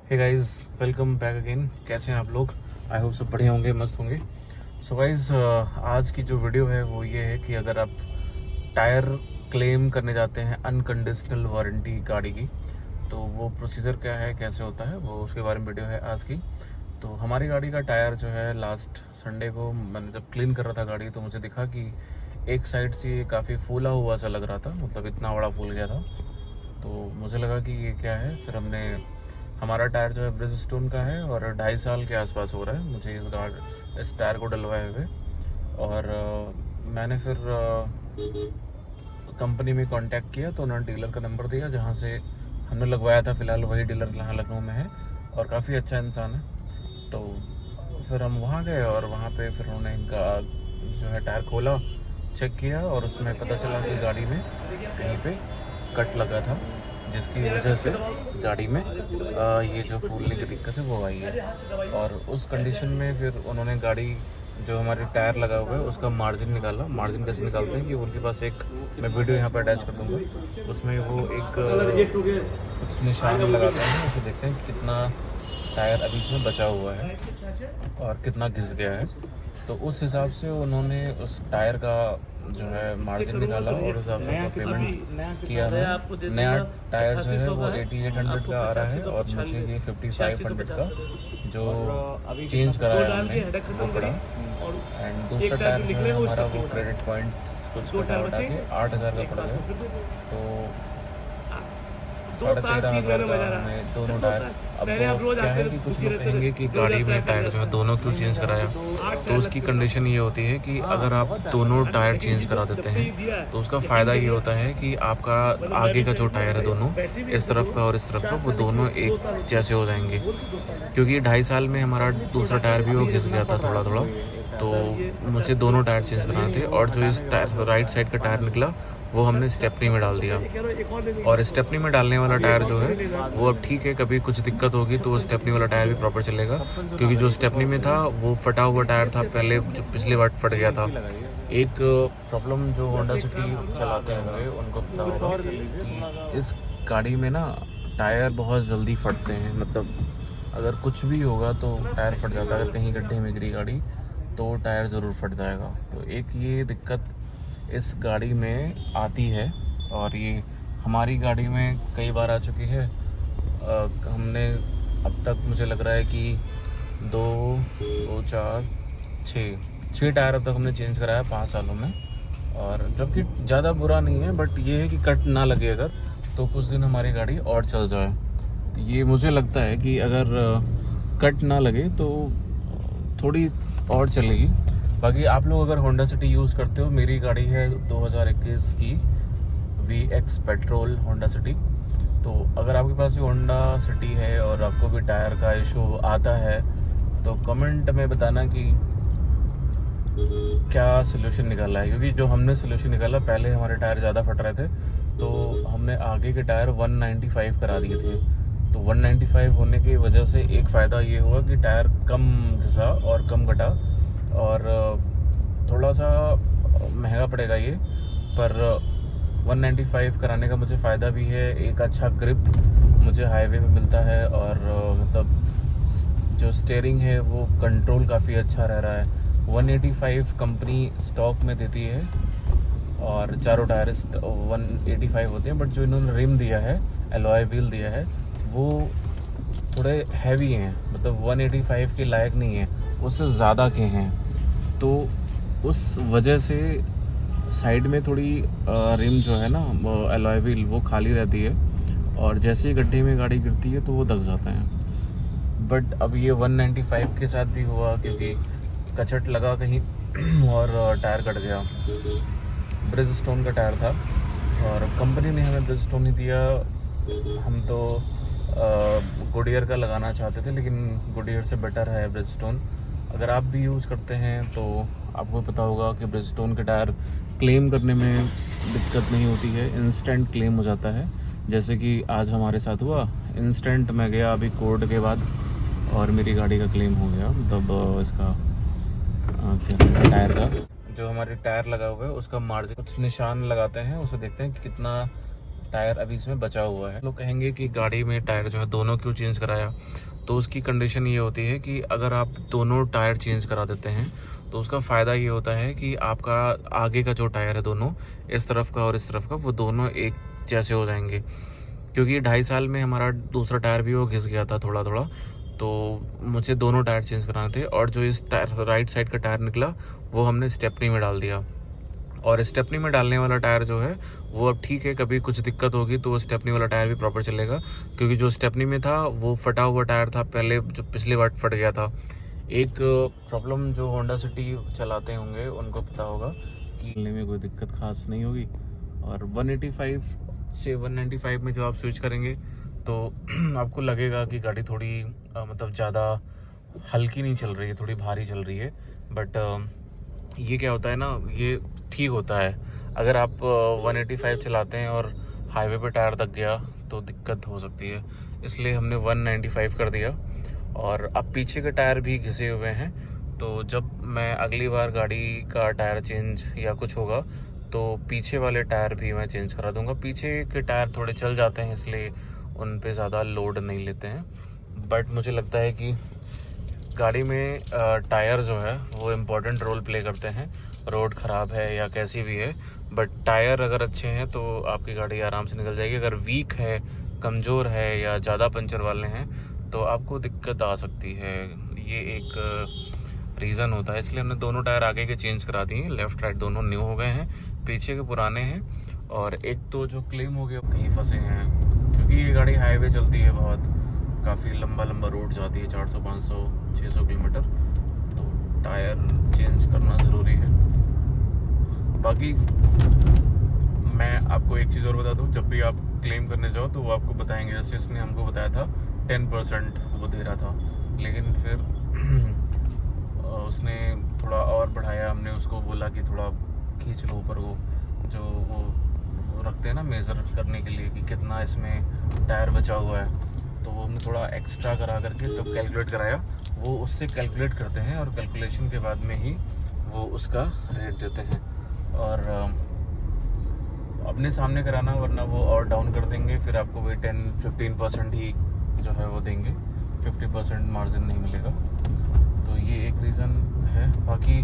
हे guys, welcome back again. कैसे हैं आप लोग? आई होप सब बढ़िया होंगे, मस्त होंगे। सो गाइस, आज की जो वीडियो है वो ये है कि अगर आप टायर क्लेम करने जाते हैं अनकंडीशनल वारंटी गाड़ी की, तो वो प्रोसीजर क्या है, कैसे होता है, वो उसके बारे में वीडियो है आज की। तो हमारी गाड़ी का टायर जो है, लास्ट संडे को मैंने जब क्लीन कर रहा था गाड़ी, तो मुझे दिखा कि एक साइड से काफ़ी फूला हुआ सा लग रहा था, मतलब इतना बड़ा फूल गया था। तो मुझे लगा कि ये क्या है। फिर हमने, हमारा टायर जो है ब्रिजस्टोन का है और 2.5 साल के आसपास हो रहा है मुझे इस टायर को डलवाए हुए। और मैंने फिर कंपनी में कांटेक्ट किया, तो उन्होंने डीलर का नंबर दिया जहाँ से हमने लगवाया था। फ़िलहाल वही डीलर यहाँ लखनऊ में है और काफ़ी अच्छा इंसान है। तो फिर हम वहाँ गए और वहाँ पे फिर उन्होंने जो है टायर खोला, चेक किया और उसमें पता चला कि गाड़ी में कहीं पे कट लगा था, जिसकी वजह से गाड़ी में ये जो फूलने की दिक्कत है वो आई है। और उस कंडीशन में फिर उन्होंने गाड़ी, जो हमारे टायर लगा हुआ है, उसका मार्जिन निकाला। मार्जिन कैसे निकालते हैं कि उनके पास एक, मैं वीडियो यहाँ पर अटैच कर दूँगा, उसमें वो एक कुछ निशान लगाते हैं, उसे देखते हैं कि कितना टायर अभी इसमें बचा हुआ है और कितना घिस गया है। तो उस हिसाब से उन्होंने उस टायर का जो है मार्जिन निकाला और उस हिसाब से उसका पेमेंट किया है। नया टायर जो है वो 8800 का आ रहा है और मुझे ये 5500 का जो चेंज कराया हमने वो पड़ा। एंड दूसरा टायर जो है हमारा वो क्रेडिट पॉइंट कुछ घटा उठा के 8000 का पड़ गया। तो 13,500 का हमें दोनों टायर। अब वो क्या है कि कुछ लोग कहेंगे कि गाड़ी में टायर जो है दोनों क्यों चेंज कराया, तो उसकी कंडीशन ये होती है कि अगर आप दोनों टायर चेंज करा देते हैं तो उसका फ़ायदा ये होता है कि आपका आगे का जो टायर है दोनों, इस तरफ का और इस तरफ का, वो दोनों एक जैसे हो जाएंगे। क्योंकि 2.5 साल में हमारा दूसरा टायर भी वो घिस गया था थोड़ा थोड़ा, तो मुझे दोनों टायर चेंज कराने थे। और जो इस टायर राइट साइड का टायर निकला वो हमने स्टेपनी में डाल दिया। और स्टेपनी में डालने वाला टायर जो है वो अब ठीक है, कभी कुछ दिक्कत होगी तो वो स्टेपनी वाला टायर भी प्रॉपर चलेगा। क्योंकि जो स्टेपनी में था वो फटा हुआ टायर था पहले, जो पिछली बार फट गया था। एक प्रॉब्लम जो होंडा सिटी चलाते होंगे उनको पता होगा कि इस गाड़ी में ना टायर बहुत जल्दी फटते हैं। मतलब अगर कुछ भी होगा तो टायर फट जाता है। अगर कहीं गड्ढे में गिरी गाड़ी तो टायर ज़रूर फट जाएगा। तो एक ये दिक्कत इस गाड़ी में आती है और ये हमारी गाड़ी में कई बार आ चुकी है। हमने अब तक मुझे लग रहा है कि 6 टायर अब तक हमने चेंज कराया 5 सालों में। और जबकि ज़्यादा बुरा नहीं है, बट ये है कि कट ना लगे अगर, तो कुछ दिन हमारी गाड़ी और चल जाए। तो ये मुझे लगता है कि अगर कट ना लगे तो थोड़ी और चलेगी। बाकी आप लोग अगर होंडा सिटी यूज़ करते हो, मेरी गाड़ी है 2021 की VX पेट्रोल होंडा सिटी। तो अगर आपके पास भी होंडा सिटी है और आपको भी टायर का इशू आता है तो कमेंट में बताना कि क्या सलूशन निकाला है। क्योंकि जो हमने सलूशन निकाला, पहले हमारे टायर ज़्यादा फट रहे थे तो हमने आगे के टायर 195 करा दिए थे। तो 195 होने की वजह से एक फ़ायदा ये हुआ कि टायर कम घिसा और कम कटा। और थोड़ा सा महंगा पड़ेगा ये, पर 195 कराने का मुझे फ़ायदा भी है। एक अच्छा ग्रिप मुझे हाईवे पे मिलता है और मतलब जो स्टीयरिंग है वो कंट्रोल काफ़ी अच्छा रह रहा है। 185 कंपनी स्टॉक में देती है और चारों टायर 185 होते हैं, बट जो इन्होंने रिम दिया है, एलॉय व्हील दिया है, वो थोड़े हैवी हैं। मतलब 185 के लायक नहीं है, उससे ज़्यादा के हैं। तो उस वजह से साइड में थोड़ी रिम जो है ना, एलॉय व्हील, वो खाली रहती है और जैसे ही गड्ढे में गाड़ी गिरती है तो वो दब जाता है। बट अब ये 195 के साथ भी हुआ क्योंकि कचट लगा कहीं और टायर कट गया। ब्रिजस्टोन का टायर था और कंपनी ने हमें ब्रिजस्टोन ही दिया। हम तो गुडियर का लगाना चाहते थे, लेकिन गुडियर से बेटर है ब्रिजस्टोन। अगर आप भी यूज़ करते हैं तो आपको पता होगा कि ब्रिजस्टोन के टायर क्लेम करने में दिक्कत नहीं होती है, इंस्टेंट क्लेम हो जाता है। जैसे कि आज हमारे साथ हुआ, इंस्टेंट मैं गया अभी कोर्ट के बाद और मेरी गाड़ी का क्लेम हो गया। मतलब इसका क्या कहते हैं, टायर का जो हमारे टायर लगा हुआ है उसका मार्जिन, कुछ निशान लगाते हैं, उसे देखते हैं कि कितना टायर अभी इसमें बचा हुआ है। लोग कहेंगे कि गाड़ी में टायर जो है दोनों क्यों चेंज कराया, तो उसकी कंडीशन ये होती है कि अगर आप दोनों टायर चेंज करा देते हैं तो उसका फ़ायदा ये होता है कि आपका आगे का जो टायर है दोनों, इस तरफ का और इस तरफ का, वो दोनों एक जैसे हो जाएंगे। क्योंकि 2.5 साल में हमारा दूसरा टायर भी वो घिस गया था थोड़ा थोड़ा, तो मुझे दोनों टायर चेंज कराने थे। और जो इस टायर राइट साइड का टायर निकला वो हमने स्टेपनी में डाल दिया। और स्टेपनी में डालने वाला टायर जो है वो अब ठीक है, कभी कुछ दिक्कत होगी तो स्टेपनी वाला टायर भी प्रॉपर चलेगा। क्योंकि जो स्टेपनी में था वो फटा हुआ टायर था पहले, जो पिछली बार फट गया था। एक प्रॉब्लम जो होंडा सिटी चलाते होंगे उनको पता होगा कि चलने में कोई दिक्कत खास नहीं होगी। और 185 से 195 में जब आप स्विच करेंगे तो आपको लगेगा कि गाड़ी थोड़ी मतलब ज़्यादा हल्की नहीं चल रही है, थोड़ी भारी चल रही है। बट ये क्या होता है ना, ये ठीक होता है। अगर आप 185 चलाते हैं और हाईवे पे टायर दब गया तो दिक्कत हो सकती है, इसलिए हमने 195 कर दिया। और अब पीछे के टायर भी घिसे हुए हैं, तो जब मैं अगली बार गाड़ी का टायर चेंज या कुछ होगा तो पीछे वाले टायर भी मैं चेंज करा दूंगा। पीछे के टायर थोड़े चल जाते हैं इसलिए उन पे ज़्यादा लोड नहीं लेते हैं। बट मुझे लगता है कि गाड़ी में टायर जो है वो इम्पोर्टेंट रोल प्ले करते हैं। रोड ख़राब है या कैसी भी है, बट टायर अगर अच्छे हैं तो आपकी गाड़ी आराम से निकल जाएगी। अगर वीक है, कमज़ोर है या ज़्यादा पंचर वाले हैं तो आपको दिक्कत आ सकती है। ये एक रीज़न होता है, इसलिए हमने दोनों टायर आगे के चेंज करा दिए। लेफ़्ट राइट दोनों न्यू हो गए हैं, पीछे के पुराने हैं। और एक तो जो क्लेम हो गया कहीं फंसे हैं, क्योंकि ये गाड़ी हाईवे चलती है बहुत, काफ़ी लंबा रूट जाती है, 400 500 600 किलोमीटर, तो टायर चेंज करना ज़रूरी है। बाकी मैं आपको एक चीज़ और बता दूं, जब भी आप क्लेम करने जाओ तो वो आपको बताएंगे। जैसे इसने हमको बताया था 10% वो दे रहा था, लेकिन फिर उसने थोड़ा और बढ़ाया। हमने उसको बोला कि थोड़ा खींच लो ऊपर, वो जो वो रखते हैं ना मेज़र करने के लिए कि कितना इसमें टायर बचा हुआ है, तो वो हमने थोड़ा एक्स्ट्रा करा करके तब कैलकुलेट कराया। वो उससे कैलकुलेट करते हैं और कैलकुलेशन के बाद में ही वो उसका रेट देते हैं। और अपने सामने कराना, वरना वो और डाउन कर देंगे, फिर आपको वही 10-15% ही जो है वो देंगे, 50% मार्जिन नहीं मिलेगा। तो ये एक रीज़न है। बाकी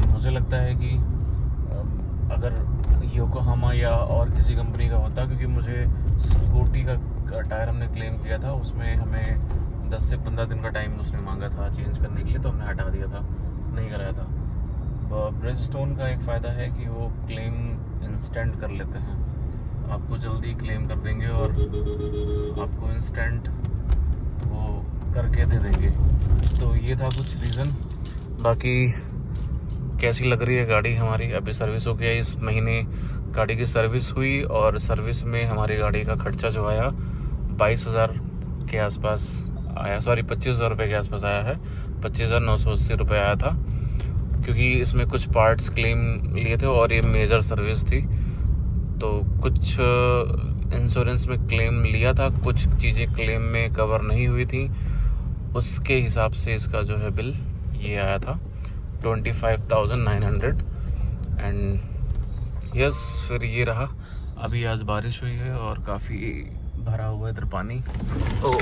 मुझे लगता है कि अगर योकोहामा या और किसी कंपनी का होता, क्योंकि मुझे स्कूटी का टायर हमने क्लेम किया था, उसमें हमें 10 से 15 दिन का टाइम उसने मांगा था चेंज करने के लिए, तो हमने हटा दिया था, नहीं कराया था। ब्रिजस्टोन का एक फ़ायदा है कि वो क्लेम इंस्टेंट कर लेते हैं, आपको जल्दी क्लेम कर देंगे और आपको इंस्टेंट वो करके दे देंगे। तो ये था कुछ रीज़न। बाकी कैसी लग रही है गाड़ी हमारी, अभी सर्विस हो गया इस महीने, गाड़ी की सर्विस हुई और सर्विस में हमारी गाड़ी का खर्चा जो आया 22,000 के आसपास आया, सॉरी 25,000 रुपये के आसपास आया है। 25,980 रुपये आया था, क्योंकि इसमें कुछ पार्ट्स क्लेम लिए थे और ये मेजर सर्विस थी, तो कुछ इंश्योरेंस में क्लेम लिया था, कुछ चीज़ें क्लेम में कवर नहीं हुई थी। उसके हिसाब से इसका जो है बिल ये आया था 25,900। एंड यस, फिर ये रहा। अभी आज बारिश हुई है और काफ़ी भरा हुआ है इधर पानी। ओह,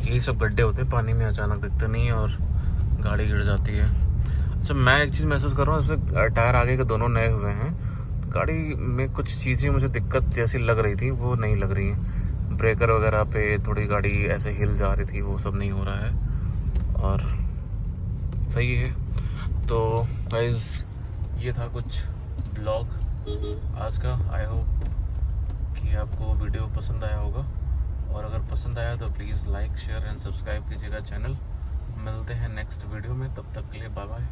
यही सब गड्ढे होते हैं पानी में, अचानक दिखते नहीं है और गाड़ी गिर जाती है। अच्छा, मैं एक चीज़ महसूस कर रहा हूँ, जैसे टायर आगे के दोनों नए हुए हैं, गाड़ी में कुछ चीज़ें मुझे दिक्कत जैसी लग रही थी वो नहीं लग रही हैं। ब्रेकर वगैरह पे थोड़ी गाड़ी ऐसे हिल जा रही थी, वो सब नहीं हो रहा है और सही है। तो गाइस, ये था कुछ ब्लॉग आज का। आई होप कि आपको वीडियो पसंद आया होगा, और अगर पसंद आया तो please like share and subscribe कीजिएगा चैनल। मिलते हैं नेक्स्ट वीडियो में, तब तक के लिए बाय बाय।